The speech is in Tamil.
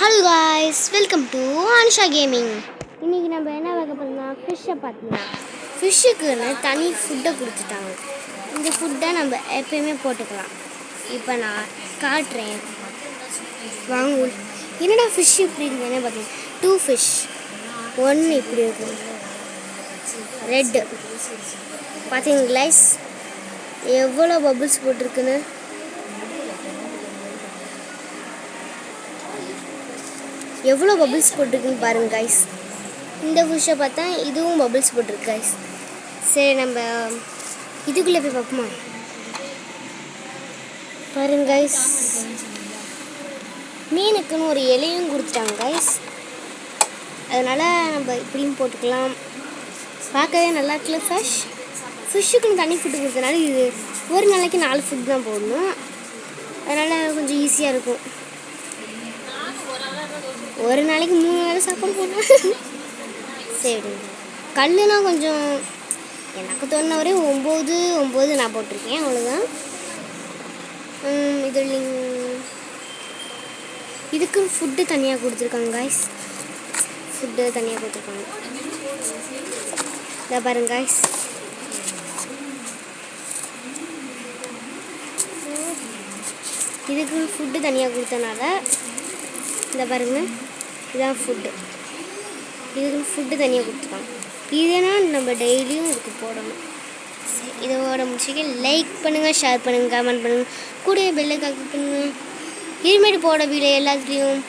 Hello guys, welcome to Anisha gaming. இன்றைக்கி நம்ம என்ன பார்க்க போகிறோம்னா ஃபிஷ்ஷை பார்த்தீங்கன்னா ஃபிஷ்ஷுக்குன்னு தனி ஃபுட்டை கொடுத்துட்டாங்க. இந்த ஃபுட்டை நம்ம எப்பயுமே போட்டுக்கலாம். இப்போ நான் காட்டுறேன் வாங்க. என்னடா ஃபிஷ் இப்படி இருக்குன்னு பார்த்தீங்கன்னா 2 ஃபிஷ், 1 இப்படி இருக்கும் ரெட்டு. பார்த்தீங்களா எவ்வளோ பபிள்ஸ் போட்டிருக்குன்னு. எவ்வளோ பபிள்ஸ் போட்டிருக்குன்னு பாருங்கள் கைஸ். இந்த ஃபிஷ்ஷை பார்த்தா இதுவும் பபிள்ஸ் போட்டிருக்கு கைஸ். சரி, நம்ம இதுக்குள்ளே போய் பார்ப்போமா? பாருங்க கைஸ், மீனுக்குன்னு ஒரு இலையும் கொடுத்துட்டாங்க கைஸ். அதனால் நம்ம இப்படியும் போட்டுக்கலாம். பார்க்கவே நல்லா இருக்குல்ல. ஃபிஷ்ஷுக்குன்னு தனி ஃபுட்டு கொடுத்தனால இது ஒரு நாளைக்கு 4 ஃபுட் தான் போடணும். அதனால் கொஞ்சம் ஈஸியாக இருக்கும். ஒரு நாளைக்கு 3 வேளை சாப்பாடு போடலாம். சரி, கல்லுனா கொஞ்சம் எனக்கு தோணுன வரை 9 நான் போட்டிருக்கேன், அவ்வளோதான். இதுக்கு ஃபுட்டு தனியாக கொடுத்துருக்காங்க காய்ஸ். ஃபுட்டு தனியாக கொடுத்துருக்காங்க. இதை பாருங்க காய்ஸ். இதுக்கு ஃபுட்டு தனியாக கொடுத்தனால இந்த பாருங்க, இதான் ஃபுட்டு. இதுக்கு ஃபுட்டு தனியாக கொடுத்துருக்காங்க. இதுனா நம்ம டெய்லியும் இதுக்கு போடணும். சரி, இதோட முடிச்சுக்க லைக் பண்ணுங்கள், ஷேர் பண்ணுங்கள், கமெண்ட் பண்ணுங்கள், கூட பெல்லை கிளிக் பண்ணுங்கள். இனிமேட்டு போட வீடியோ எல்லாத்துலேயும்